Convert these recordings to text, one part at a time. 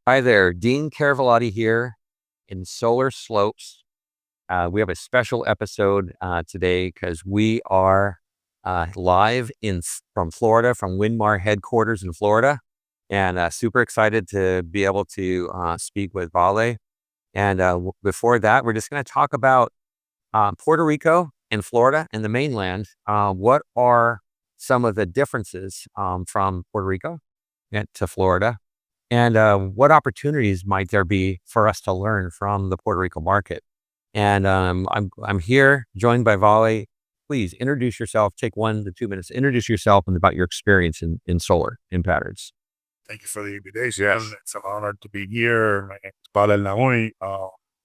Hi there, Dean Chiaravallotti here in Solar Slopes. We have a special episode today because we are live from Florida, from Windmar headquarters in Florida, and super excited to be able to speak with Vale. And before that, we're just going to talk about Puerto Rico and Florida and the mainland. What are some of the differences from Puerto Rico to Florida? And what opportunities might there be for us to learn from the Puerto Rico market? And I'm here joined by Vale. Please introduce yourself. Take 1 to 2 minutes. Introduce yourself and about your experience in solar in patterns. Thank you for the invitation. It's an honor to be here. My name is Vale Aldamuy.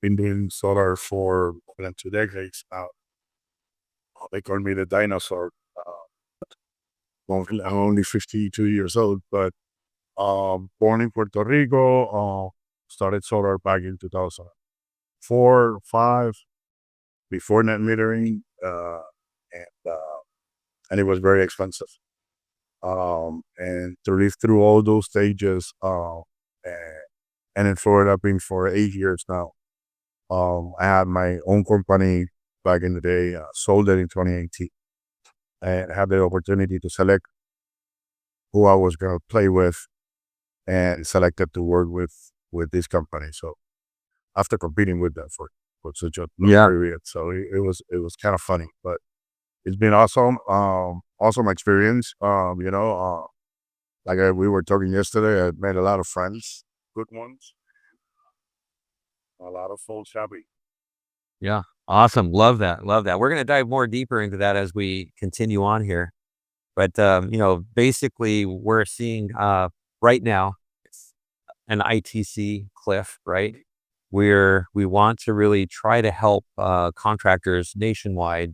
Been doing solar for more than 2 decades now. They call me the dinosaur. I'm only 52 years old, but born in Puerto Rico. Started solar back in 2004, 5, before net metering, and and it was very expensive. And to live through all those stages, and in Florida, I've been for 8 years now. I had my own company back in the day, sold it in 2018, and had the opportunity to select who I was going to play with, and selected to work with this company. So after competing with them for such a long period, so it was kind of funny, but it's been awesome. Awesome experience. Like we were talking yesterday, I made a lot of friends, good ones, a lot of folks happy. Yeah, awesome. Love that. Love that. We're going to dive more deeper into that as we continue on here. But basically, we're seeing right now an ITC cliff, right? We want to really try to help contractors nationwide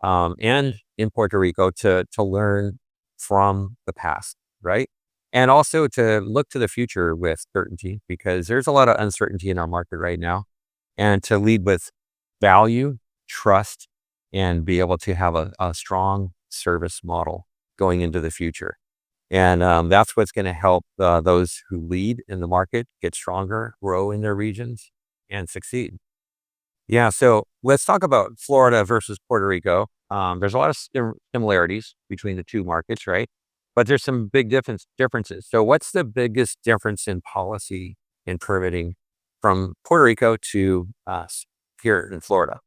and in Puerto Rico to learn from the past, right? And also to look to the future with certainty, because there's a lot of uncertainty in our market right now, and to lead with value, trust, and be able to have a strong service model going into the future. And that's what's going to help those who lead in the market get stronger, grow in their regions, and succeed. Yeah, so let's talk about Florida versus Puerto Rico. There's a lot of similarities between the two markets, right? But there's some big differences. So what's the biggest difference in policy and permitting from Puerto Rico to us here in Florida?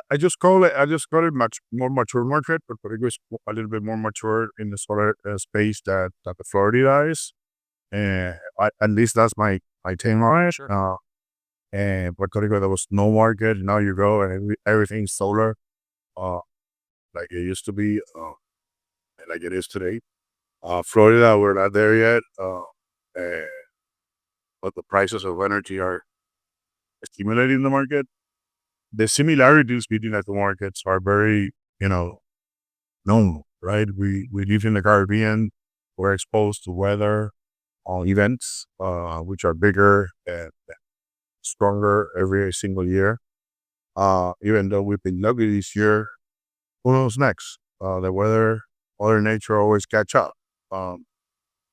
I just call it much more mature market, but Puerto Rico is a little bit more mature in the solar space that the Florida is. And at least that's my take on it. Sure. And Puerto Rico, there was no market. Now you go and everything's solar, uh, like it used to be, like it is today. Florida, we're not there yet, uh, but the prices of energy are stimulating the market. The similarities between the two markets are very, known, right? We live in the Caribbean. We're exposed to weather events, which are bigger and stronger every single year. Even though we've been lucky this year, who knows next? The weather, Mother Nature always catch up,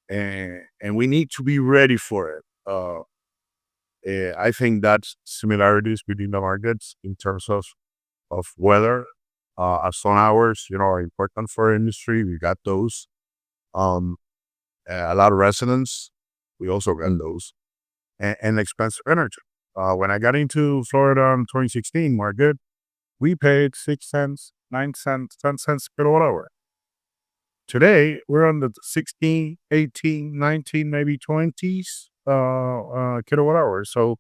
and we need to be ready for it. I think that's similarities between the markets in terms of weather. Sun hours, are important for our industry. We got those. Um, a lot of residents, we also got those, and expensive energy. When I got into Florida in 2016 market, we paid 6 cents, 9 cents, 10 cents kilowatt hour. Today, we're on the 16, 18, 19, maybe 20s kilowatt hours. So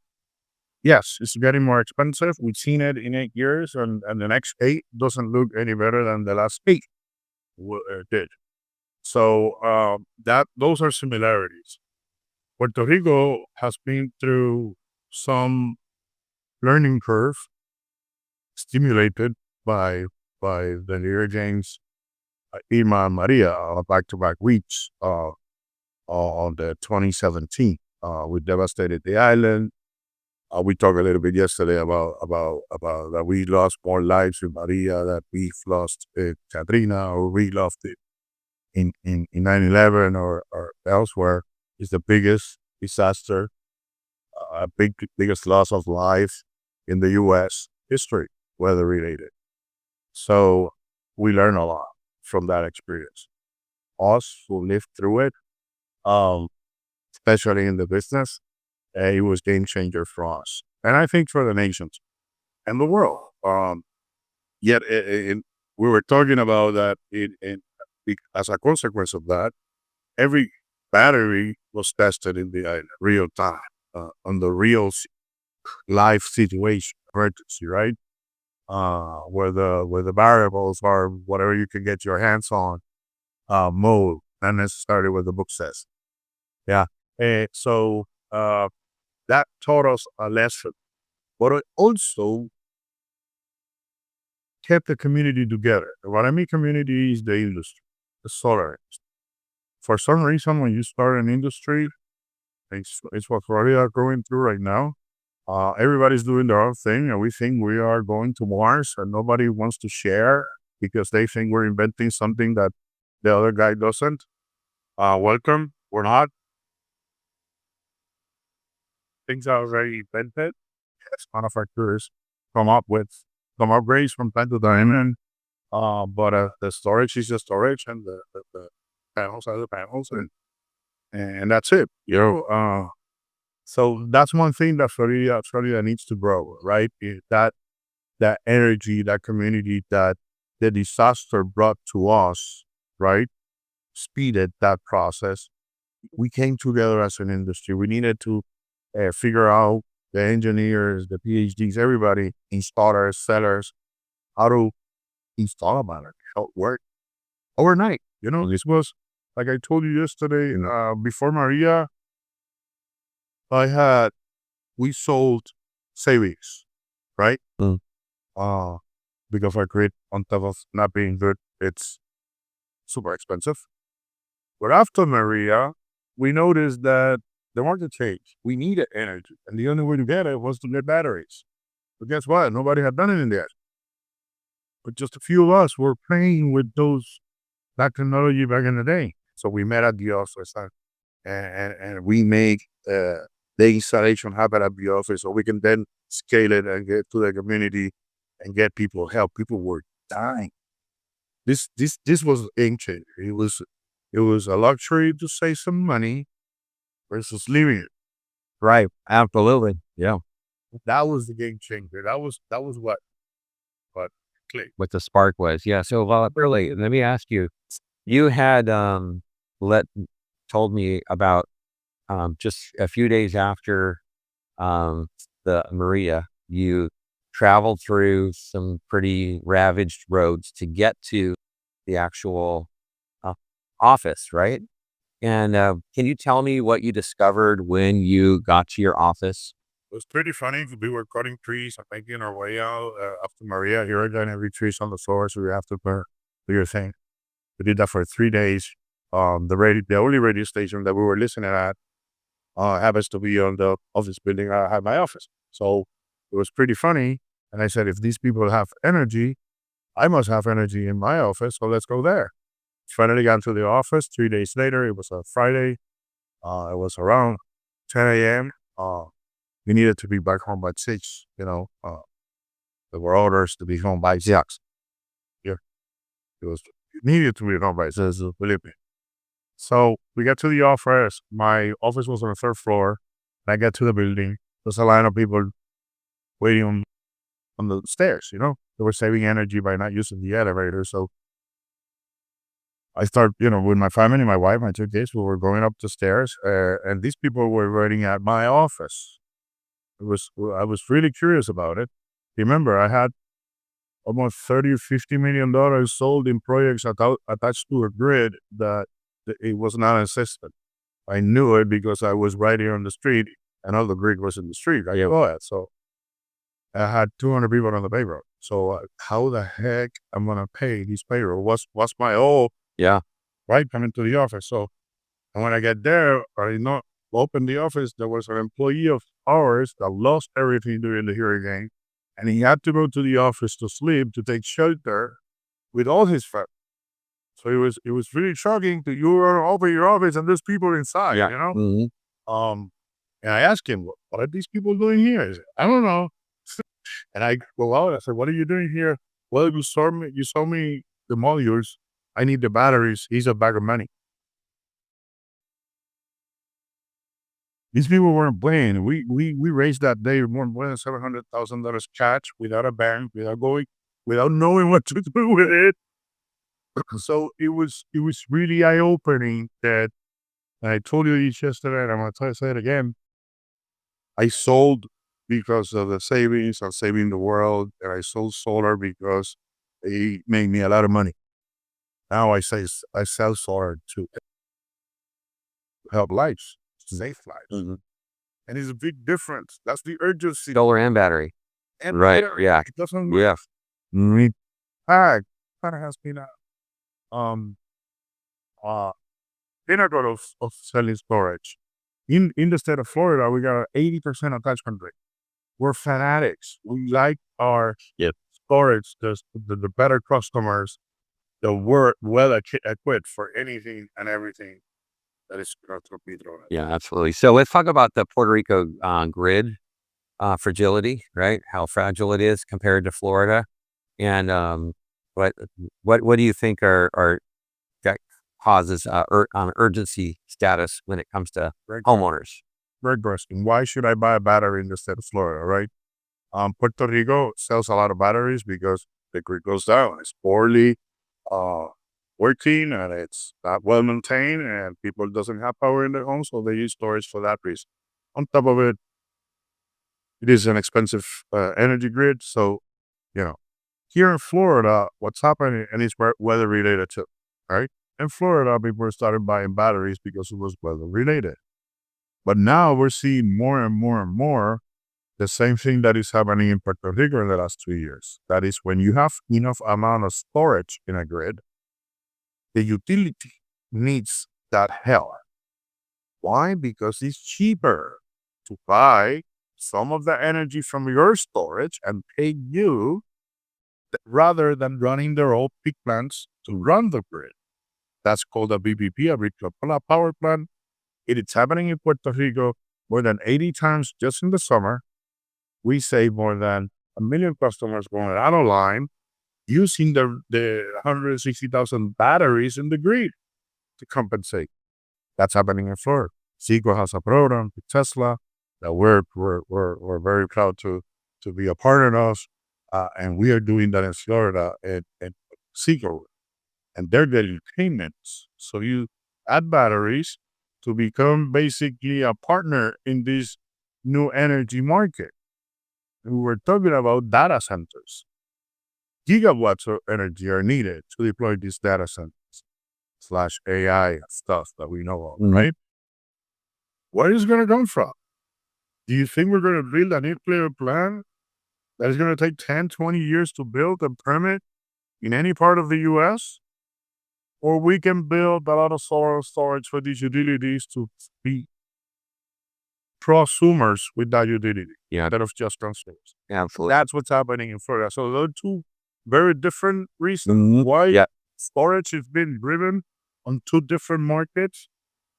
yes, it's getting more expensive. We've seen it in 8 years, and the next 8 doesn't look any better than the last 8 did. So those are similarities. Puerto Rico has been through some learning curve stimulated by the hurricanes Irma and Maria, back-to-back weeks on the 2017. We devastated the island. We talked a little bit yesterday about that we lost more lives in Maria that we've lost in Katrina, or we lost it in 9/11 or elsewhere. Is the biggest disaster, biggest loss of life in the U.S. history, weather related. So we learn a lot from that experience. Us who lived through it, um, especially in the business, it was game changer for us, and I think for the nations and the world. Yet, we were talking about that as a consequence of that, every battery was tested in the real time, on the real life situation, emergency, right? Where the variables are whatever you can get your hands on, mode, not necessarily what the book says. Yeah. So that taught us a lesson, but it also kept the community together. What I mean community is the industry, the solar industry. For some reason, when you start an industry, it's what Florida are going through right now. Everybody's doing their own thing, and we think we are going to Mars, and nobody wants to share because they think we're inventing something that the other guy doesn't. Welcome. We're not. Things are already invented. Yes, manufacturers come up with some upgrades from time to time, and but the storage is the storage, and the panels are the panels, and that's it. So that's one thing that Florida needs to grow, right? That energy, that community that the disaster brought to us, right? Speeded that process. We came together as an industry. We needed to figure out, the engineers, the PhDs, everybody, installers, sellers, how to install a battery, how it worked overnight. This was, like I told you yesterday, before Maria, we sold savings, right? Mm. Because our grid, on top of not being good, it's super expensive. But after Maria, we noticed that the market changed. We needed energy, and the only way to get it was to get batteries. But guess what? Nobody had done it in there. But just a few of us were playing with that technology back in the day. So we met at the office, and we make the installation happen at the office, so we can then scale it and get to the community and get people help. People were dying. This was a game changer. It was a luxury to save some money versus leaving it. Right. Absolutely. Yeah. That was the game changer. That was what clicked. What the spark was. Yeah. So, really, let me ask you, you had let told me about just a few days after the Maria, you traveled through some pretty ravaged roads to get to the actual uh, office, right? And can you tell me what you discovered when you got to your office? It was pretty funny. We were cutting trees and making our way out after Maria. Here again, every tree's on the floor, so we have to do your thing. We did that for 3 days. The only radio station that we were listening at happens to be on the office building I had my office. So it was pretty funny. And I said, if these people have energy, I must have energy in my office. So let's go there. Finally got to the office 3 days later. It was a Friday. It was around 10 a.m. We needed to be back home by 6. There were orders to be home by 6. Yeah, it was needed to be home by 6. Believe me. So we get to the office. My office was on the third floor. I get to the building. There's a line of people waiting on the stairs. They were saving energy by not using the elevator. So I start, with my family, my wife, my 2 kids, we were going up the stairs, and these people were waiting at my office. I was really curious about it. Remember, I had almost $30 or $50 million sold in projects attached to a grid that it was not assisted. I knew it because I was right here on the street, and all the grid was in the street. I saw it. So I had 200 people on the payroll. So how the heck I'm gonna pay these payroll? What's my Yeah. right coming to the office? So, and when I get there, open the office. There was an employee of ours that lost everything during the hurricane, and he had to go to the office to sleep, to take shelter with all his family. So it was really shocking that you are over your office and there's people inside. Yeah. Mhm. And I asked him, what are these people doing here? He said, I don't know. And I go out. I said, what are you doing here? Well, you saw me the modules. I need the batteries. He's a bag of money. These people weren't playing. We raised that day more than $700,000 cash without a bank, without knowing what to do with it. So it was really eye opening that, and I told you this yesterday, and I'm gonna say it again. I sold because of the savings of saving the world, and I sold solar because it made me a lot of money. Now I sell solar to help lives, save lives, and it's a big difference. That's the urgency. Solar and battery. And Right. Yeah. it doesn't Yeah. need kind of has been uh pinnacle of selling storage. In the state of Florida, we got an 80% attachment rate. We're fanatics. We like our storage, the better customers, the well equipped for anything and everything that is going to be thrown at. Yeah, absolutely. So let's talk about the Puerto Rico grid fragility, right? How fragile it is compared to Florida, and what what do you think are that causes urgency status when it comes to Very, homeowners? very interesting. Why should I buy a battery in the state of Florida, right? Puerto Rico sells a lot of batteries because the grid goes down. It's poorly uh, working and it's not well maintained, and people doesn't have power in their homes, so they use storage for that reason. On top of it, it is an expensive energy grid. So, you know, here in Florida, what's happening, and it's weather related too, right? In Florida, people started buying batteries because it was weather related. But now we're seeing more and more and more the same thing that is happening in Puerto Rico in the last 2 years. That is, when you have enough amount of storage in a grid, the utility needs that help. Why? Because it's cheaper to buy some of the energy from your storage and pay you rather than running their own peak plants to run the grid. That's called a BPP, a virtual power plant. It is happening in Puerto Rico more than 80 times just in the summer. We save more than 1 million customers going out of line using the 160,000 batteries in the grid to compensate. That's happening in Florida. Seco has a program with Tesla that we're very proud to be a partner of, and we are doing that in Florida and Seco, and they're getting payments. So you add batteries to become basically a partner in this new energy market. And we're talking about data centers. Gigawatts of energy are needed to deploy these data centers / AI stuff that we know of, right? Where is it going to come from? Do you think we're going to build a nuclear plant that is going to take 10, 20 years to build and permit in any part of the U.S.? Or we can build a lot of solar storage for these utilities to be prosumers with that utility instead of just consumers. Absolutely. That's what's happening in Florida. So those are two very different reasons why storage has been driven on two different markets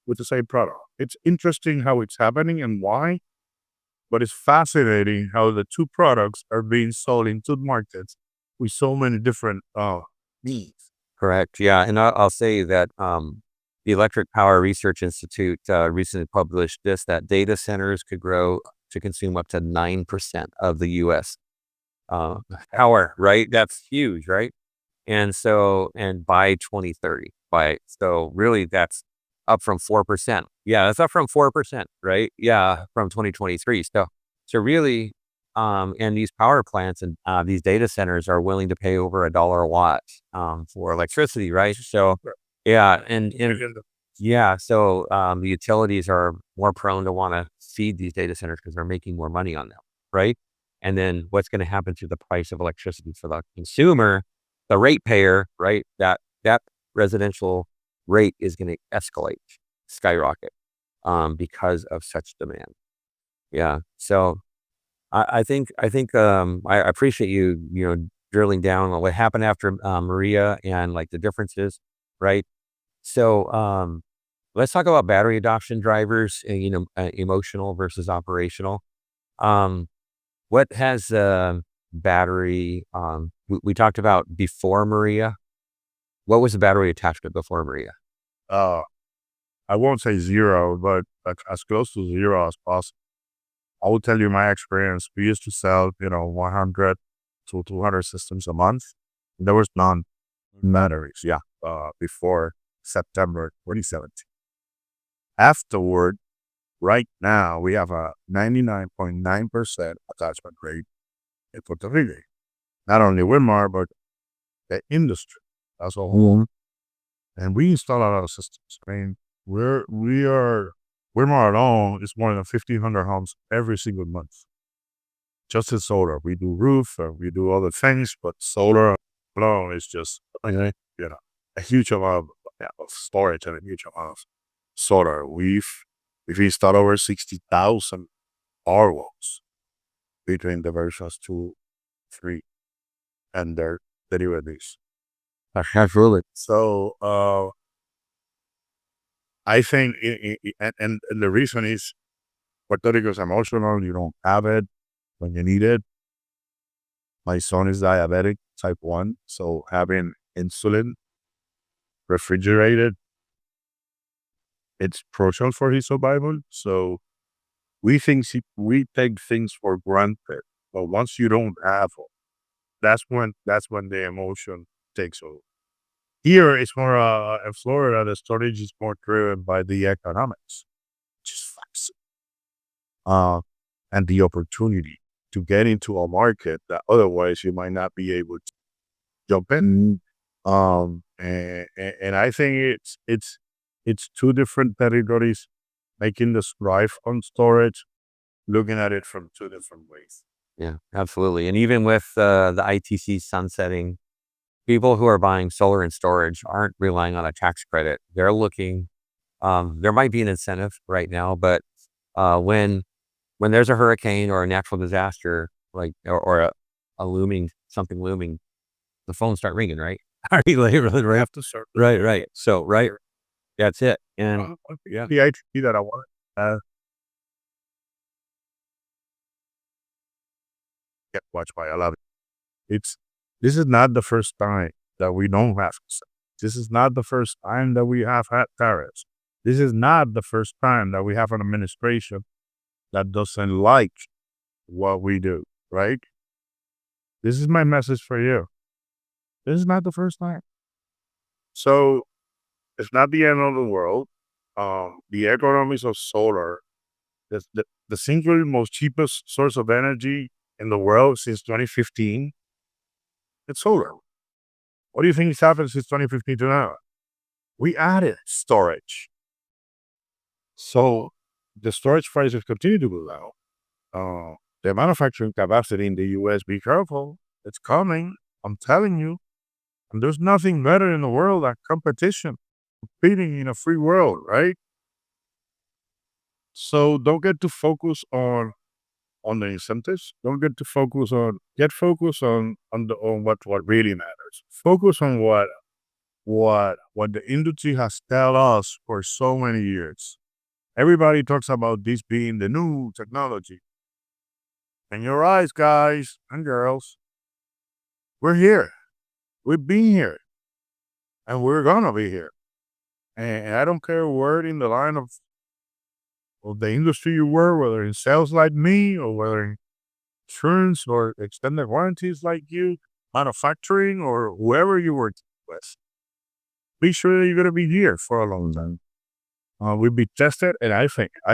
with the same product. It's interesting how it's happening and why, but it's fascinating how the two products are being sold in two markets with so many different needs. Correct. Yeah. And I'll say that the Electric Power Research Institute recently published this, that data centers could grow to consume up to 9% of the U.S. Power, right? That's huge, right? And so, and by 2030, so really that's up from 4%. Yeah, that's up from 4%, right? Yeah, from 2023. So really, and these power plants and these data centers are willing to pay over $1 a watt for electricity, right? So yeah, and yeah, so the utilities are more prone to want to feed these data centers because they're making more money on them, right? And then what's going to happen to the price of electricity for the consumer, the ratepayer, right? That residential rate is going to escalate, skyrocket, because of such demand. Yeah. So I think I appreciate you drilling down on what happened after Maria and like the differences, right? So let's talk about battery adoption drivers, emotional versus operational. Um, what has battery, we talked about before Maria. What was the battery attachment before Maria? Uh, I won't say zero, but as close to zero as possible. I will tell you my experience. We used to sell, 100 to 200 systems a month. There was none batteries, yeah, before September 2017. Afterward, right now, we have a 99.9% attachment rate in Puerto Rico. Not only Winmar, but the industry as a whole. And we install a lot of systems. I mean, Winmar alone is more than 1,500 homes every single month. Just in solar. We do roof, we do other things, but solar alone is just, a huge amount of storage and a huge amount of solar. We've installed over 60,000 Powerwalls between the versions 2, 3, and their derivatives. Absolutely. So I think, and the reason is Puerto Rico is emotional. You don't have it when you need it. My son is diabetic, type 1. So having insulin refrigerated, it's crucial for his survival. So we take things for granted. But once you don't have them, that's when the emotion takes over. Here, it's more, in Florida, the storage is more driven by the economics, which is facts. And the opportunity to get into a market that otherwise you might not be able to jump in. And I think it's two different territories making the strive on storage, looking at it from two different ways. Yeah, absolutely. And even with the ITC sunsetting, people who are buying solar and storage aren't relying on a tax credit. They're looking, there might be an incentive right now, but when there's a hurricane or a natural disaster, like a looming something looming, the phones start ringing, right? Are you like, really, I right? have to start. Right, right. So, right, that's it. And Yeah, the ITC that I want. Get watched by a lot of this is not the first time that we don't have. This is not the first time that we have had tariffs. This is not the first time that we have an administration that doesn't like what we do, right? This is my message for you. This is not the first time. So it's not the end of the world. The economies of solar, the single most cheapest source of energy in the world since 2015, it's solar. What do you think has happened since 2015 to now? We added storage. So the storage prices continue to go down. The manufacturing capacity in the US, be careful. It's coming. I'm telling you. And there's nothing better in the world than competition, competing in a free world, right? So don't get to focus on the incentives. Don't get to focus on get focused on what really matters. Focus on what the industry has tell us for so many years. Everybody talks about this being the new technology. In your eyes, guys and girls, we're here. We've been here. And we're gonna be here. And I don't care where in the line of the industry you were, whether in sales like me or whether in insurance or extended warranties like you, manufacturing or whoever you work with. Be sure that you're gonna be here for a long time. We'll be tested, and I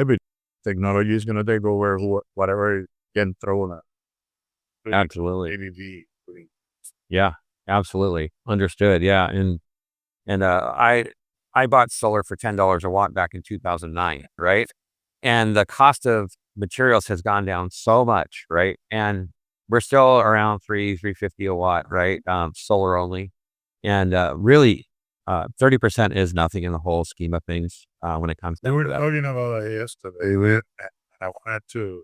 believe technology is gonna take over whatever can thrown at. absolutely. ABB. Yeah, absolutely. Understood. Yeah. And I bought solar for $10 a watt back in 2009, right? And the cost of materials has gone down so much, right? And we're still around 350 a watt, right? Solar only. And really 30% is nothing in the whole scheme of things when it comes We down were to that. talking about that yesterday, and I wanted to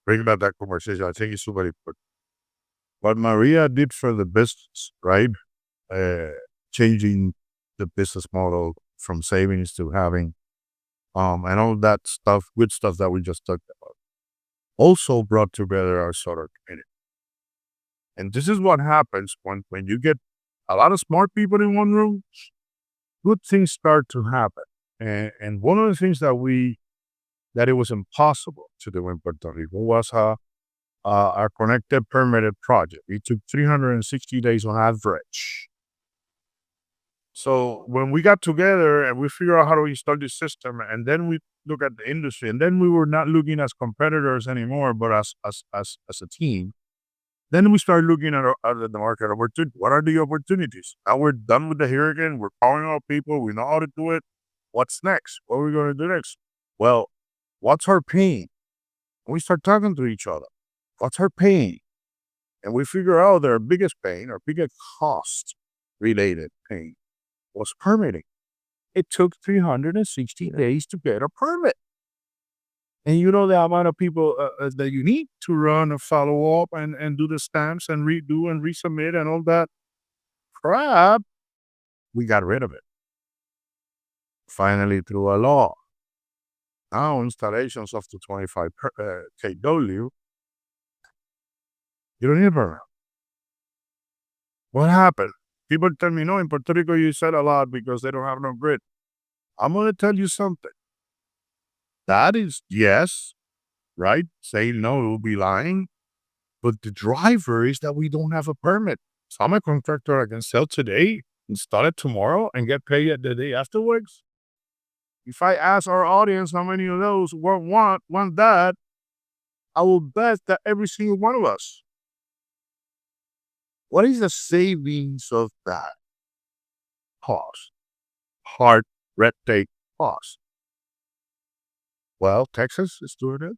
bring back that conversation. I think it's super important. What Maria did for the business, right? Changing the business model, from savings to having, and all that stuff, good stuff that we just talked about, also brought together our solar community. And this is what happens when you get a lot of smart people in one room, good things start to happen. And one of the things that it was impossible to do in Puerto Rico was our connected permitted project. It took 360 days on average. So when we got together and we figured out how to install this system, and then we look at the industry, and then we were not looking as competitors anymore, but as a team. Then we started looking at the market opportunity. What are the opportunities? Now we're done with the hurricane. We're calling out people. We know how to do it. What's next? What are we going to do next? Well, what's our pain? We start talking to each other. What's our pain? And we figure out that our biggest pain, our biggest cost related pain was permitting. It took 360 days to get a permit. And you know the amount of people that you need to run a follow up and do the stamps and redo and resubmit and all that crap. We got rid of it. Finally, through a law. Now, installations up to 25 kW, you don't need a permit. What happened? People tell me, no, in Puerto Rico, you sell a lot because they don't have no grid. I'm going to tell you something. That is, yes, right? Saying no, it will be lying. But the driver is that we don't have a permit. So I'm a contractor. I can sell today, install it tomorrow, and get paid the day afterwards. If I ask our audience how many of those want that, I will bet that every single one of us. What is the savings of that cost? Hard red tape cost. Well, Texas is doing it.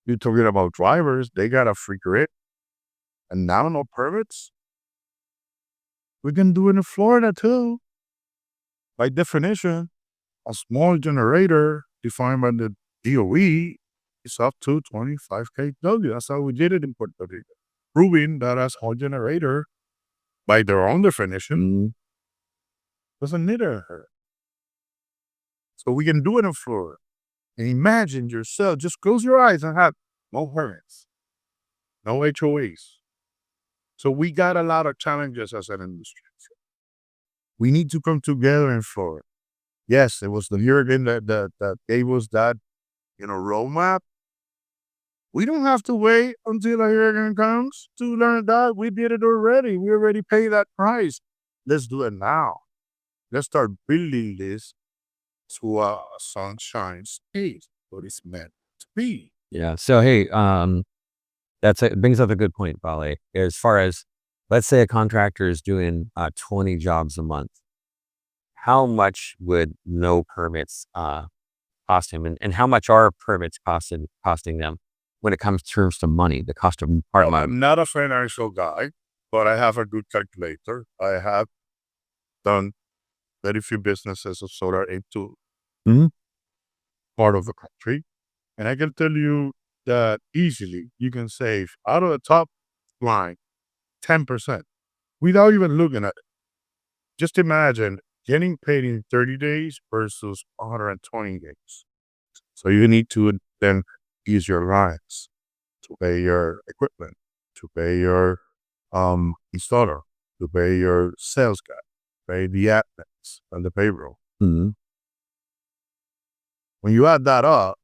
You're talking about drivers, they got a free grid. And now no permits. We can do it in Florida too. By definition, a small generator defined by the DOE is up to 25 kW. That's how we did it in Puerto Rico. Proving that a small generator, by their own definition, doesn't need a hurt. So we can do it in Florida. And imagine yourself, just close your eyes and have no permits, no HOAs. So we got a lot of challenges as an industry. We need to come together in Florida. Yes, it was the hurricane that gave us that, roadmap. We don't have to wait until a hurricane comes to learn that. We did it already. We already paid that price. Let's do it now. Let's start building this to a sunshine state, what it's meant to be. Yeah. So, hey, it brings up a good point, Vale. As far as, let's say a contractor is doing 20 jobs a month, how much would no permits cost him, and how much are permits costing them when it comes terms to money, the cost of part Well, I'm not a financial guy, but I have a good calculator. I have done very few businesses of solar into part of the country. And I can tell you that easily you can save out of the top line 10% without even looking at it. Just imagine getting paid in 30 days versus 120 days. So you need to then use your lines to pay your equipment, to pay your installer, to pay your sales guy, pay the admins and the payroll. When you add that up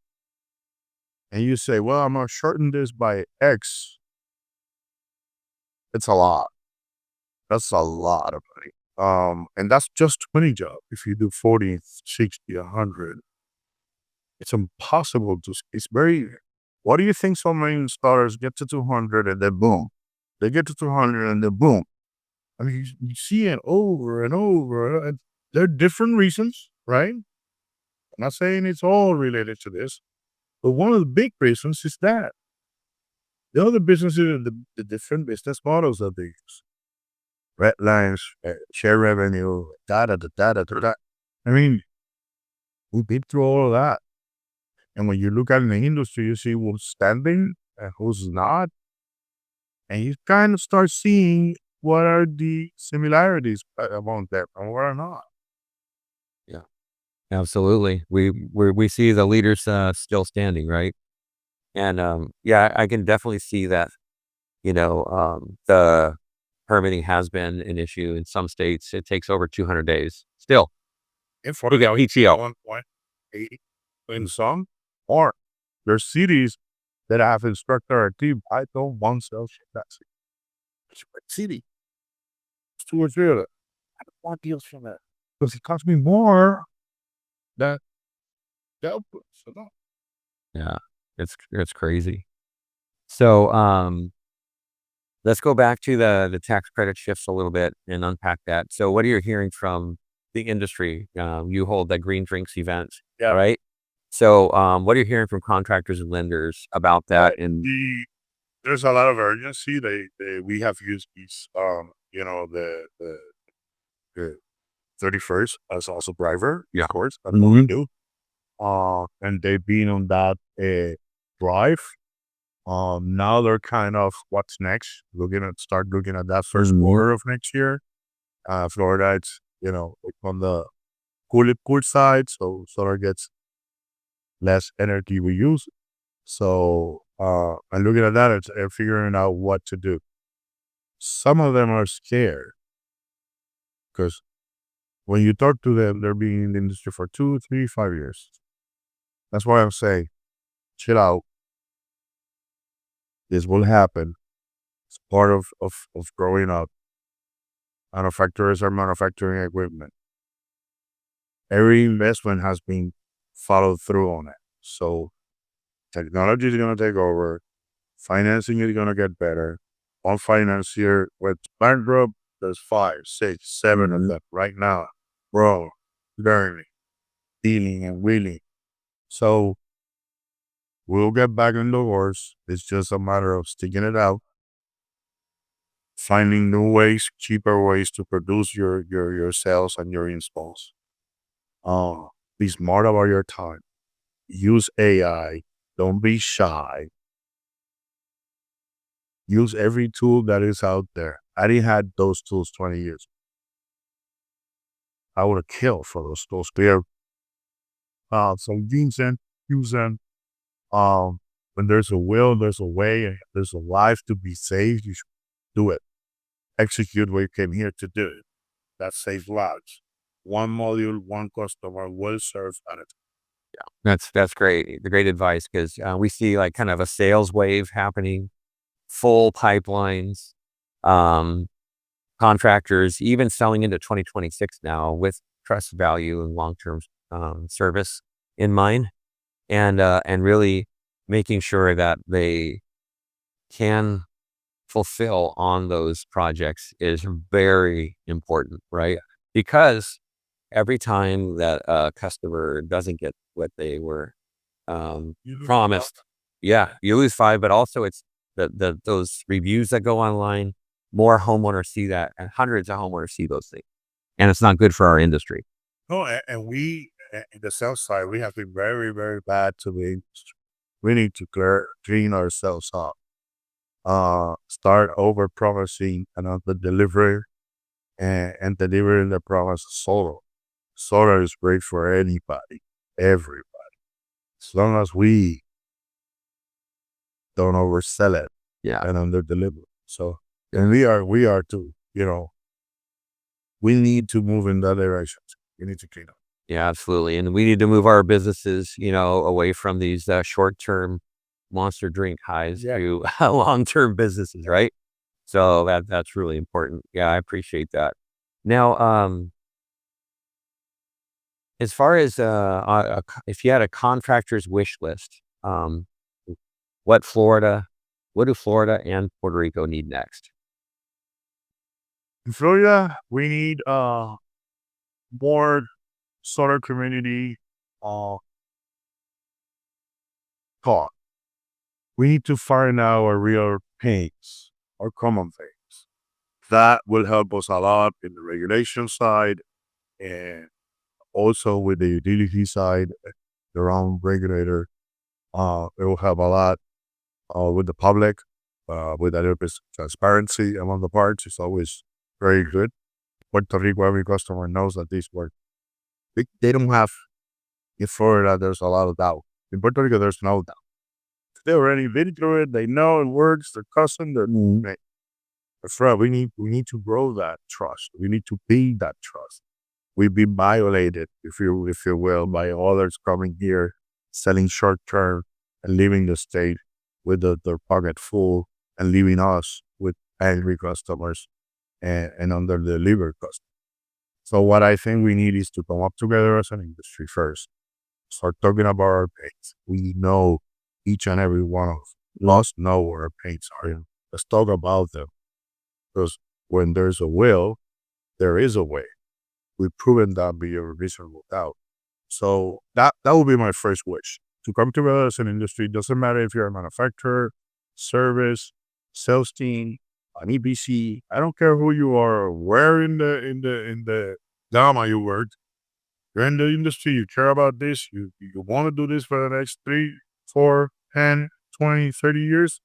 and you say, well, I'm going to shorten this by X, it's a lot. That's a lot of money. And that's just 20 jobs. If you do 40, 60, 100, it's impossible to, what do you think so many installers get to 200 and then boom? They get to 200 and then boom. I mean, you see it over and over. And there are different reasons, right? I'm not saying it's all related to this, but one of the big reasons is that. The other businesses are the different business models that they use. Red lines, share revenue, data. I mean, we've been through all of that. And when you look at the industry, you see who's standing and who's not. And you kind of start seeing what are the similarities among them and what are not. Yeah, absolutely. We see the leaders still standing, right? And yeah, I can definitely see that. The permitting has been an issue in some states. It takes over 200 days still. In for Look at PTO. 1.80 in some, or there's cities that have instructor a team. I don't want sales. That's it. It's a city. It's 2 or 3 of them. I don't want deals from it because it costs me more than the output. So no. Yeah, it's crazy. So let's go back to the tax credit shifts a little bit and unpack that. So what are you hearing from the industry? You hold that green drinks event, Yeah. right? So what are you hearing from contractors and lenders about that? And There's a lot of urgency. We have used these the 31st as also driver, yeah, of course. That's what we do. And they've been on that drive. Now they're kind of what's next. Start looking at that first quarter of next year. Florida, it's like on the cool side, so solar gets less energy we use. So and looking at that, it's figuring out what to do. Some of them are scared because when you talk to them, they're being in the industry for 2, 3, 5 years. That's why I'm saying, chill out. This will happen. It's part of growing up. Manufacturers are manufacturing equipment. Every investment has been followed through on it. So technology is going to take over. Financing is going to get better. One financier with bankrupt, there's 5, 6, 7 of them right now. Bro, learning, dealing, and willing. So we'll get back in the horse. It's just a matter of sticking it out, finding new ways, cheaper ways to produce your sales and your installs. Be smart about your time. Use AI. Don't be shy. Use every tool that is out there. I didn't had those tools 20 years. I would have killed for those tools. Clear. So use them. When there's a will, there's a way, and there's a life to be saved. You should do it. Execute what you came here to do. That saves lives. One module, one customer, well served at it. that's great. The great advice because we see like kind of a sales wave happening, full pipelines, um, contractors even selling into 2026 now with trust value and long term service in mind, and really making sure that they can fulfill on those projects is very important, right? Because every time that a customer doesn't get what they were You lose promised, yeah, you lose 5, but also it's those reviews that go online, more homeowners see that, and hundreds of homeowners see those things, and it's not good for our industry. no, and we in the sales side, we have been very, very bad to the industry. We need to clean ourselves up. Start over promising and under delivery and delivering the promise solo. Solar is great for anybody, everybody, as long as we don't oversell it Yeah. and under deliver. So, and we are too. We need to move in that direction. We need to clean up. Yeah, absolutely. And we need to move our businesses, away from these short-term monster drink highs Yeah. to long-term businesses, right? So that's really important. Yeah, I appreciate that. Now, as far as if you had a contractor's wish list, what Florida, what do Florida and Puerto Rico need next? In Florida, we need more solar community uh talk. We need to find out our real pains, our common pains. That will help us a lot in the regulation side and also with the utility side, their own regulator. It will help a lot with the public. with a little bit of transparency among the parts is always very good. Puerto Rico, every customer knows that this works. They don't have, in Florida, there's a lot of doubt. In Puerto Rico, there's no doubt. They already been through it. They know it works. They're custom. They're right. But Fred, we need to grow that trust. We need to build that trust. We've been violated, if you will, by others coming here, selling short term and leaving the state with their pocket full and leaving us with angry customers and under delivered customers. So what I think we need is to come up together as an industry first. Start talking about our pains. We know each and every one of us know what our pains are. Let's talk about them. Because when there's a will, there is a way. We've proven that beyond reasonable doubt. So that would be my first wish. To come together as an industry. Doesn't matter if you're a manufacturer, service, sales team, an EPC. I don't care who you are or where in the gamma you worked. You're in the industry, you care about this, you want to do this for the next 3, 4, 10, 20, 30 years.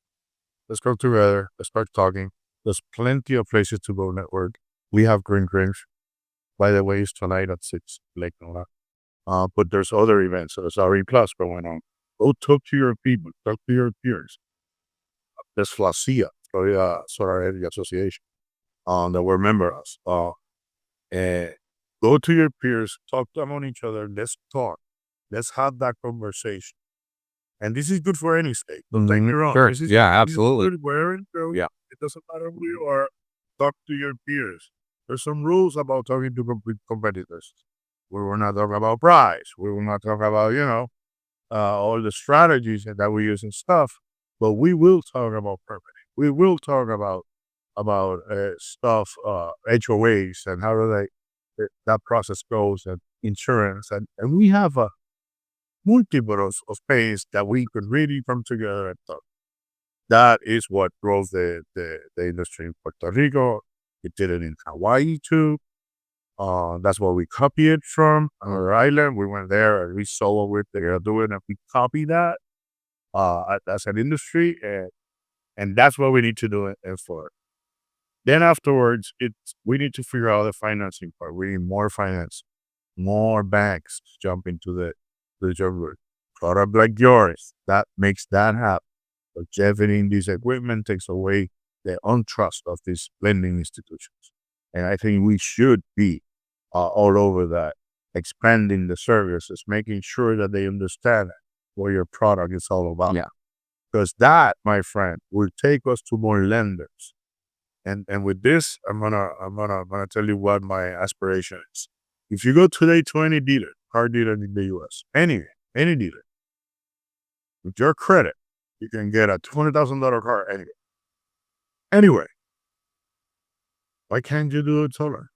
Let's go together. Let's start talking. There's plenty of places to go network. We have green drinks. By the way, it's tonight at 6, Lake Nona. But there's other events. There's RE Plus going on. Go talk to your people. Talk to your peers. There's FLACIA, Florida Solar Energy Association, that will remember us. Go to your peers. Talk among each other. Let's talk. Let's have that conversation. And this is good for any state. Don't take me wrong. Sure. This is Absolutely. good wherever you go. Yeah. It doesn't matter who you are. Talk to your peers. There's some rules about talking to competitors. We will not talk about price. We will not talk about, all the strategies that we use and stuff. But we will talk about permitting. We will talk about stuff, HOAs and how that process goes and insurance. And we have a multiple of pains that we could really come together and talk. That is what drove the industry in Puerto Rico. It did it in Hawaii too. That's what we copied from our island. We went there and we saw what they're doing and we copy that as an industry, and that's what we need to do it for. Then afterwards, we need to figure out the financing part. We need more finance, more banks to jump into the jungle. Product like yours that makes that happen. Longevity in this equipment takes away the untrust of these lending institutions. And I think we should be all over that, expanding the services, making sure that they understand what your product is all about. Yeah. Because that, my friend, will take us to more lenders. And with this, I'm gonna tell you what my aspiration is. If you go today to any dealer, car dealer in the US, any dealer, with your credit, you can get a $200,000 car anywhere. Why can't you do it solar?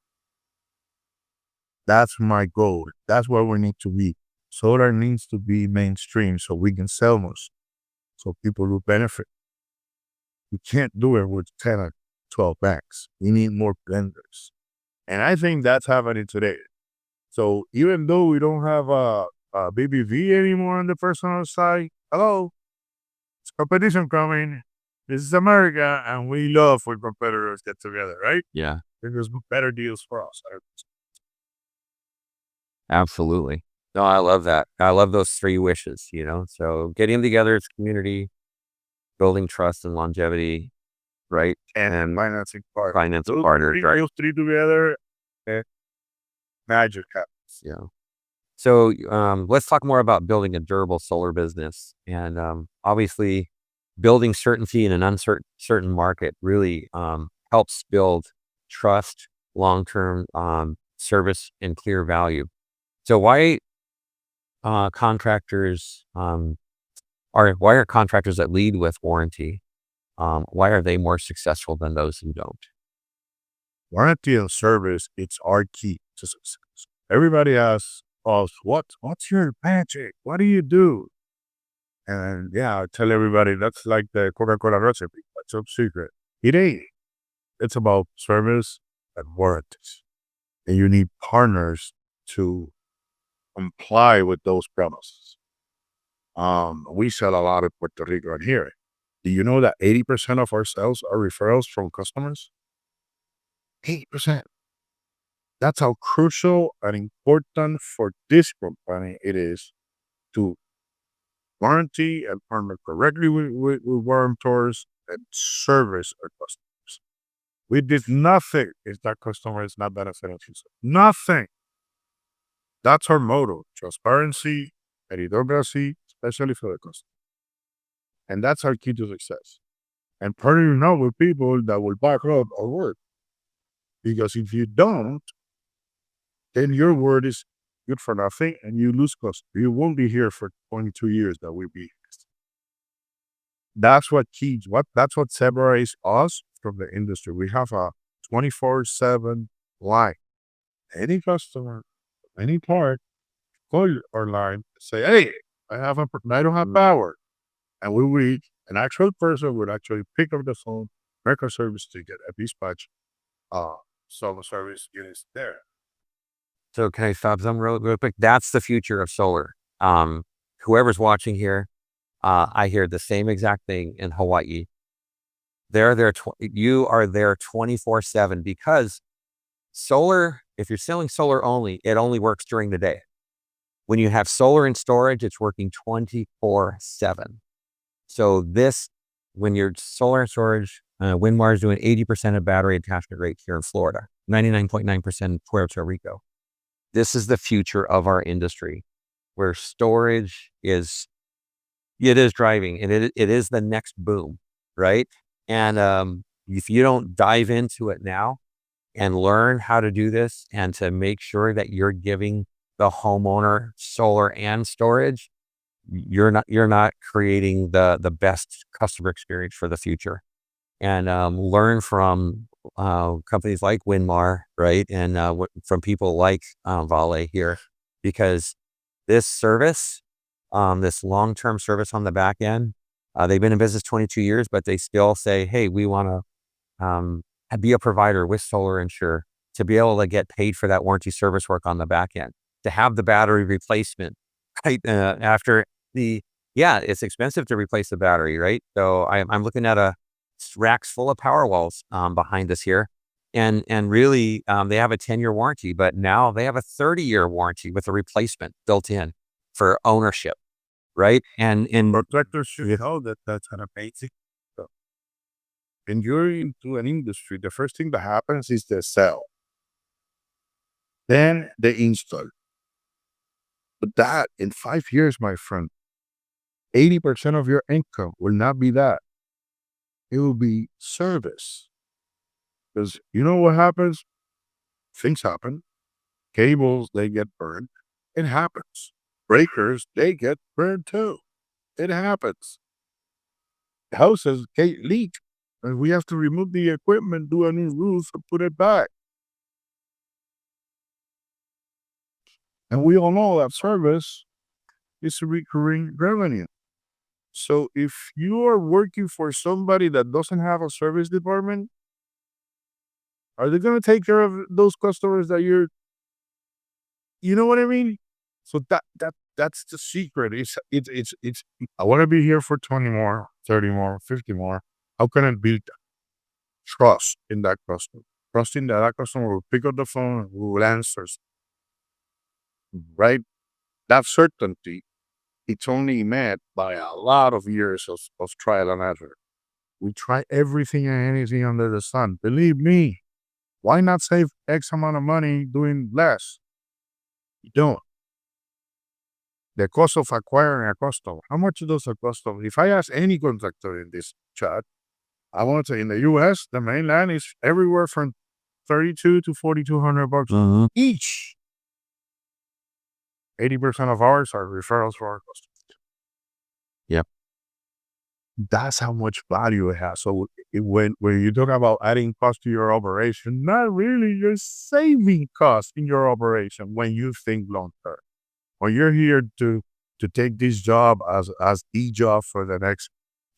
That's my goal. That's where we need to be. Solar needs to be mainstream so we can sell more, so people will benefit. We can't do it with 10 or 12 banks. We need more lenders. And I think that's happening today. So even though we don't have a BBV anymore on the personal side, hello, it's competition coming. This is America, and we love when competitors get together, right? Yeah. There's better deals for us. Absolutely. No, I love that. I love those 3 wishes, so getting together as a community, building trust and longevity, right? And financing part. Financing partners, right? Those 3 together, magic happens. Yeah. So let's talk more about building a durable solar business. And obviously, building certainty in an uncertain market really helps build trust, long-term service, and clear value. So why contractors why are contractors that lead with warranty? Why are they more successful than those who don't? Warranty and service, it's our key to success. Everybody asks us, what's your magic? What do you do? And I tell everybody that's like the Coca-Cola recipe. That's top secret. It ain't. It's about service and warranties. And you need partners to comply with those promises. We sell a lot of Puerto Rico and here. Do you know that 80% of our sales are referrals from customers? 80%. That's how crucial and important for this company it is to warranty and partner correctly with warrantors and service our customers. We did nothing if that customer is not benefiting from us. Nothing. That's our motto: transparency, meritocracy, especially for the customer. And that's our key to success. And partnering up with people that will back up our word. Because if you don't, then your word is good for nothing and you lose cost. You won't be here for 22 years that we'll be. That's what keeps that's what separates us from the industry. We have a 24/7 line. Any customer, any part, call our line, say, hey, I don't have power. And we will, an actual person would actually pick up the phone, make a service ticket, a dispatch, uh, some service units there. So can I stop some real quick? That's the future of solar. Whoever's watching here, I hear the same exact thing in Hawaii. They're there. You are there 24/7 because solar. If you're selling solar only, it only works during the day. When you have solar and storage, it's working 24/7. So when you're solar and storage, Windmar is doing 80% of battery attachment rate here in Florida, 99.9% in Puerto Rico. This is the future of our industry, where storage it is driving, and it is the next boom, right? And if you don't dive into it now and learn how to do this and to make sure that you're giving the homeowner solar and storage, you're not creating the best customer experience for the future. And learn from companies like Windmar, right? And from people like Vale here, because this service, this long-term service on the back end, they've been in business 22 years, but they still say, hey, we want to be a provider with Solar Insure to be able to get paid for that warranty service work on the back end, to have the battery replacement, right? After it's expensive to replace the battery, right? So I'm looking at racks full of power walls behind us here. And really, they have a 10-year warranty, but now they have a 30-year warranty with a replacement built in for ownership, right? And Contractors should know that that's an amazing stuff. When you're into an industry, the first thing that happens is the sell, then the install. But that in 5 years, my friend, 80% of your income will not be that. It will be service. Because you know what happens? Things happen. Cables, they get burned. It happens. Breakers, they get burned too. It happens. Houses leak. And we have to remove the equipment, do a new roof, and put it back. And we all know that service is a recurring revenue. So if you are working for somebody that doesn't have a service department, are they going to take care of those customers that you know what I mean? So that's the secret. It's I want to be here for 20 more, 30 more, 50 more. How can I build trust in that customer? Trusting that customer will pick up the phone and will answer, right? That certainty, it's only met by a lot of years of trial and error. We try everything and anything under the sun. Believe me, why not save X amount of money doing less? You don't. The cost of acquiring a customer. How much does a customer? If I ask any contractor in this chat, I want to say in the US, the mainland is everywhere from 32 to 4,200 bucks each. 80% of ours are referrals for our customers. Yep. That's how much value it has. So when you talk about adding cost to your operation, not really, you're saving cost in your operation when you think long term. When you're here to take this job as the job for the next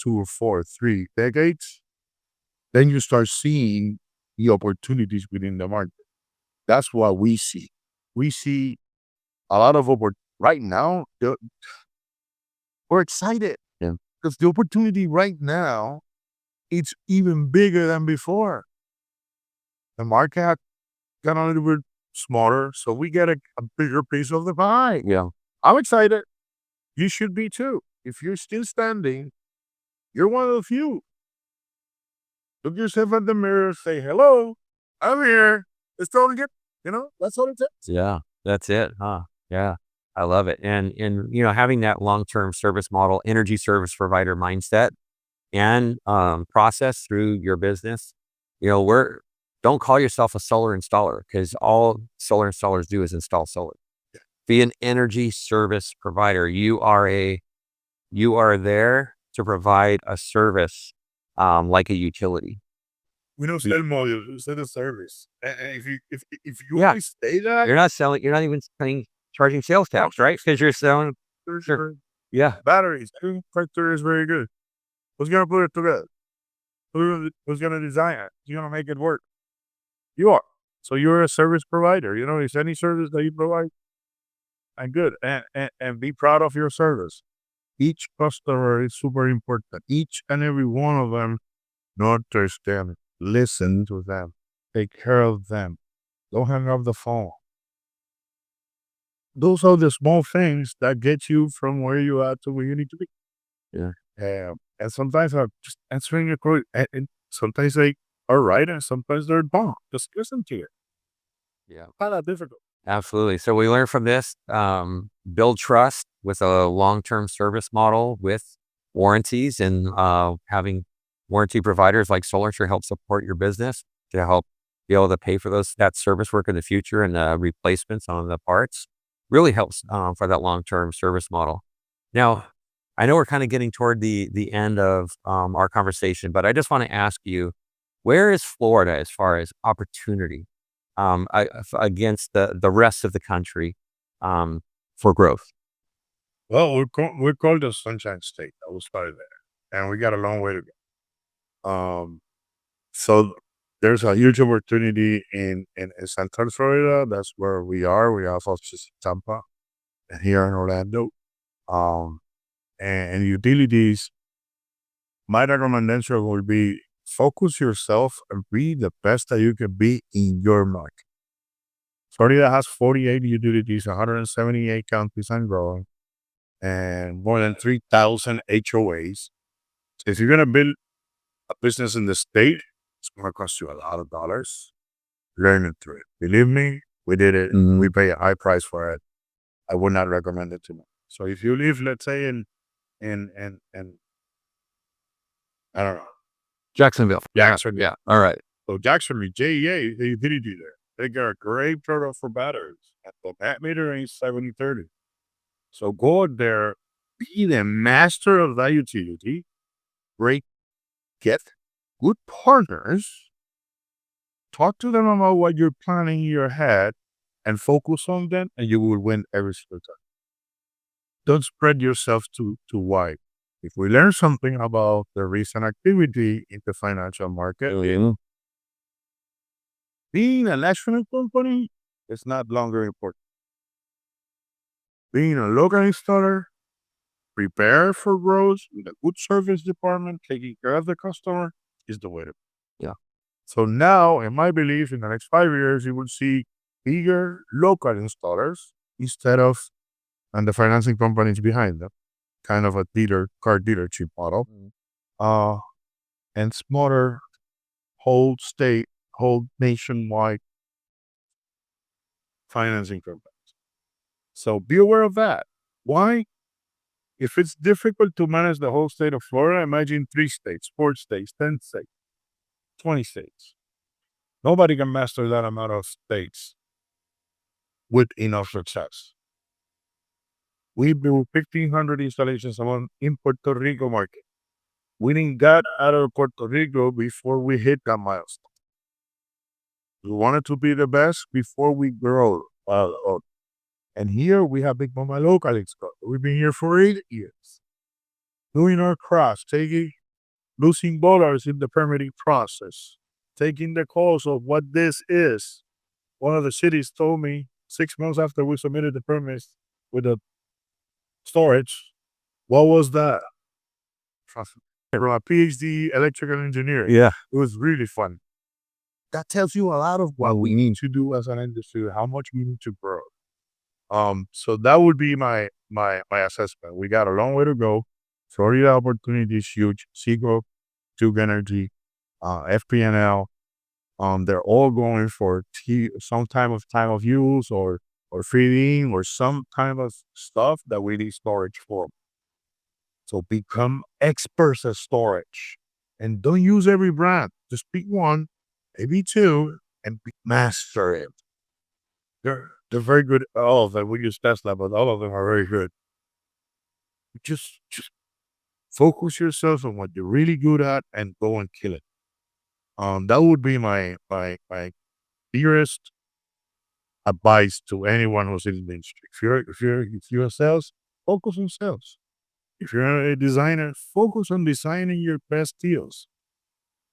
2 or 4, 3 decades, then you start seeing the opportunities within the market. That's what we see. We see a lot of right now. We're excited. Yeah. Because the opportunity right now, it's even bigger than before. The market got a little bit smaller, so we get a bigger piece of the pie. Yeah. I'm excited. You should be too. If you're still standing, you're one of the few. Look yourself at the mirror, say, hello, I'm here. Let's totally get, that's all it takes. Yeah. That's it, huh? Yeah. I love it. And having that long-term service model, energy service provider mindset and process through your business, we're don't call yourself a solar installer because all solar installers do is install solar. Be an energy service provider. You are there to provide a service like a utility. We don't sell modules, we sell a service. And if you Yeah. only say that, You're not even charging sales tax, right? Because you're selling. Sure. Yeah. batteries, contractor is very good. Who's gonna put it together? Who's gonna design it? Who's gonna make it work? You are. So you're a service provider. It's any service that you provide, and good. And be proud of your service. Each customer is super important. Each and every one of them, notice them, listen to them, take care of them. Don't hang up the phone. Those are the small things that get you from where you are to where you need to be. Yeah. And sometimes I'm just answering your call, and sometimes they are right, and sometimes they're wrong. Just listen to it. Yeah. Not that difficult. Absolutely. So we learned from this, build trust with a long-term service model with warranties and having warranty providers like Insure help support your business to help be able to pay for that service work in the future and replacements on the parts really helps for that long-term service model. Now, I know we're kind of getting toward the end of our conversation, but I just want to ask you, where is Florida as far as opportunity? Against the rest of the country, for growth. Well, we're called the Sunshine State. I will start there, and we got a long way to go. So there's a huge opportunity in Central Florida. That's where we are. We have offices in Tampa and here in Orlando. Um, and utilities. My recommendation would be focus yourself and be the best that you can be in your market. Florida has 48 utilities, 178 counties and growing, and more than 3,000 HOAs. If you're going to build a business in the state, it's going to cost you a lot of dollars. Learn it through it. Believe me, we did it. We pay a high price for it. I would not recommend it to you. So if you live, let's say in I don't know, Jacksonville. Jacksonville. Yeah. All right. So Jacksonville, JEA, the utility there. They got a great product for batteries. And the net meter is 70/30. So go out there, be the master of that utility, great, get good partners, talk to them about what you're planning in your head, and focus on them, and you will win every single time. Don't spread yourself too wide. If we learn something about the recent activity in the financial market, being a national company is not longer important. Being a local installer, prepare for growth with a good service department, taking care of the customer is the way to go. Yeah. So now, in my belief, in the next 5 years, you will see bigger local installers instead of, and the financing companies behind them, kind of a car dealership model, and smaller whole state, whole nationwide financing companies. So be aware of that. Why? If it's difficult to manage the whole state of Florida, imagine 3 states, 4 states, 10 states, 20 states. Nobody can master that amount of states with enough success. We built 1,500 installations alone in Puerto Rico market. We didn't get out of Puerto Rico before we hit that milestone. We wanted to be the best before we grow. And here we have Big Mama Local installed. We've been here for 8 years, doing our craft, losing dollars in the permitting process, taking the calls of what this is. One of the cities told me 6 months after we submitted the permits with the storage, what was that? from a PhD electrical engineer. Yeah. It was really fun. That tells you a lot of what we need to do as an industry, how much we need to grow. So that would be my assessment. We got a long way to go. Florida opportunity is huge. Seagrove, Duke Energy, FPNL. They're all going for some time of use or feeding or some kind of stuff that we need storage for. So become experts at storage, and don't use every brand. Just pick one, maybe two, and master it. They're very good. All of them. We use Tesla, but all of them are very good. Just focus yourself on what you're really good at and go and kill it. That would be my dearest advice to anyone who's in the industry. If you're a sales, focus on sales. If you're a designer, focus on designing your best deals.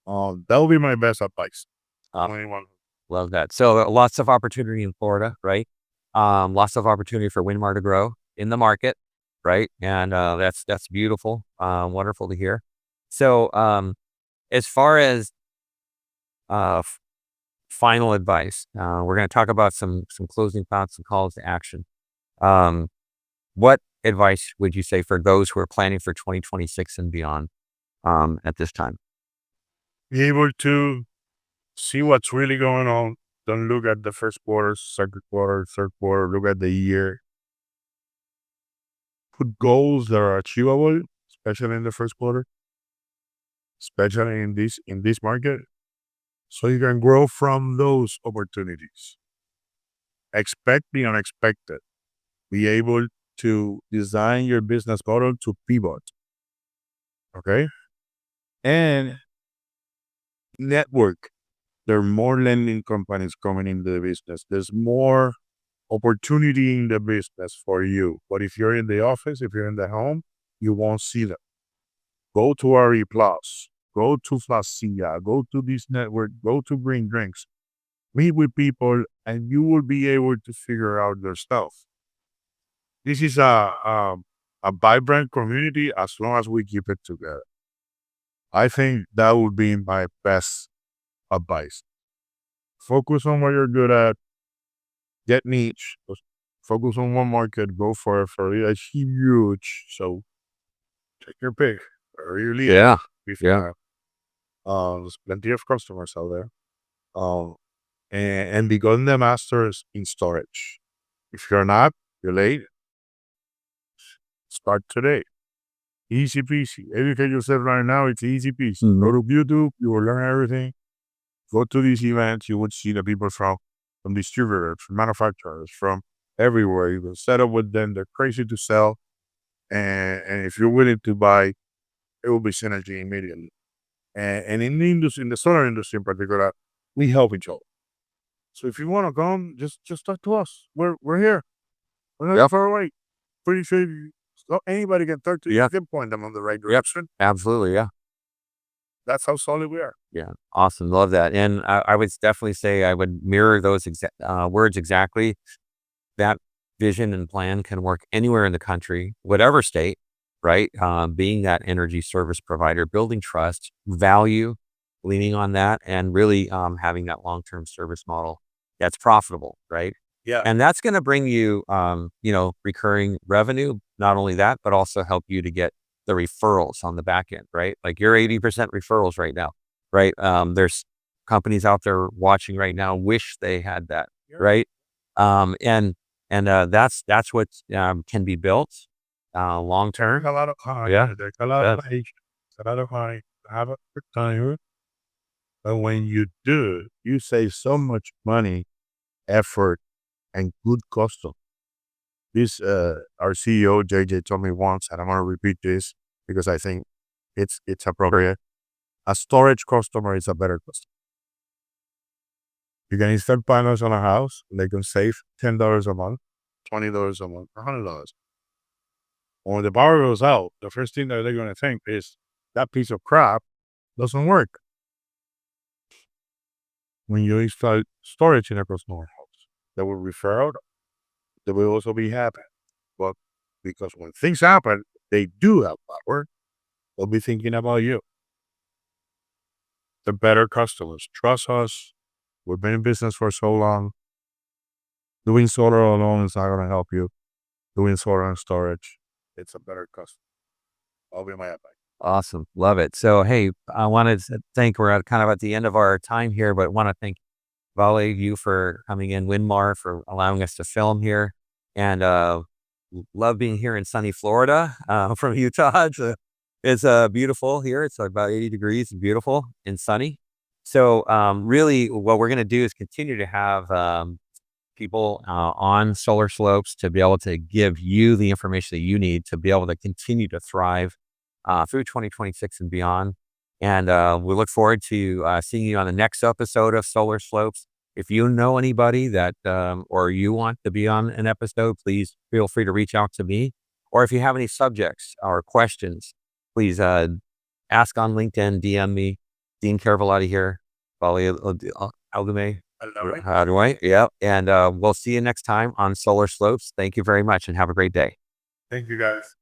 That would be my best advice to Uh, anyone. Love that. So lots of opportunity in Florida, right? Lots of opportunity for Winmar to grow in the market, right? And that's beautiful, wonderful to hear. So as far as f- final advice, we're going to talk about some closing thoughts and calls to action. Um, what advice would you say for those who are planning for 2026 and beyond at this time? Be able to see what's really going on. Don't look at the first quarter, second quarter, third quarter. Look at the year. Put goals that are achievable, especially in the first quarter, especially in this market, so you can grow from those opportunities. Expect the unexpected. Be able to design your business model to pivot. Okay, and network. There are more lending companies coming into the business. There's more opportunity in the business for you. But if you're in the office, if you're in the home, you won't see them. Go to RE Plus, go to Flacia, go to this network, go to Green Drinks, meet with people, and you will be able to figure out their stuff. This is a vibrant community as long as we keep it together. I think that would be my best advice. Focus on what you're good at, get niche, focus on one market, go for it. Florida is huge. So take your pick. Where you lead. Yeah. If Yeah. there's plenty of customers out there. And become the masters in storage. If you're not, you're late. Start today. Easy peasy. Educate yourself right now. It's easy peasy. Go to YouTube. You will learn everything. Go to these events. You would see the people from distributors, from manufacturers, from everywhere. You will set up with them. They're crazy to sell. And if you're willing to buy, it will be synergy immediately. And in the industry, in the solar industry in particular, we help each other. So if you want to come, just talk to us. We're here. We're not far away. Pretty sure anybody can talk to you. Yeah. You can point them on the right direction. Absolutely. Yeah. That's how solid we are. Yeah. Awesome. Love that. And I would definitely say I would mirror those words exactly. That vision and plan can work anywhere in the country, whatever state, right? Being that energy service provider, building trust, value, leaning on that, and really having that long-term service model that's profitable, right? Yeah. And that's going to bring you, recurring revenue. Not only that, but also help you to get the referrals on the back end, right? Like you're 80% referrals right now, right? There's companies out there watching right now, wish they had that, Yeah. right? And that's what can be built long term. There's a lot of honey. Yeah. There's a lot of patience. A lot of honey. Have a good time. But when you do, you save so much money, effort, and good custom. This our CEO JJ told me once, and I'm gonna repeat this because I think it's appropriate. A storage customer is a better customer. You can install panels on a house, and they can save $10 a month, $20 a month, $100. When the power goes out, the first thing that they're gonna think is that piece of crap doesn't work. When you install storage in a customer house, they will refer out. They will also be happy. But because when things happen, they do have power. we'll be thinking about you. The better customers. Trust us. We've been in business for so long. Doing solar alone is not going to help you. Doing solar and storage, it's a better customer. I'll be my advice. Awesome. Love it. So, hey, I wanted to thank, we're at kind of at the end of our time here, but want to thank Vale, you for coming in, Winmar for allowing us to film here. And love being here in sunny Florida from Utah. It's beautiful here. It's about 80 degrees and beautiful and sunny. So really what we're going to do is continue to have people on solar slopes to be able to give you the information that you need to be able to continue to thrive through 2026 and beyond. And we look forward to seeing you on the next episode of Solar Slopes. If you know anybody that, or you want to be on an episode, please feel free to reach out to me. Or if you have any subjects or questions, please ask on LinkedIn, DM me. Dean Chiaravallotti here, Vale Aldamuy. Aldamuy. Yeah. And we'll see you next time on Solar Slopes. Thank you very much and have a great day. Thank you, guys.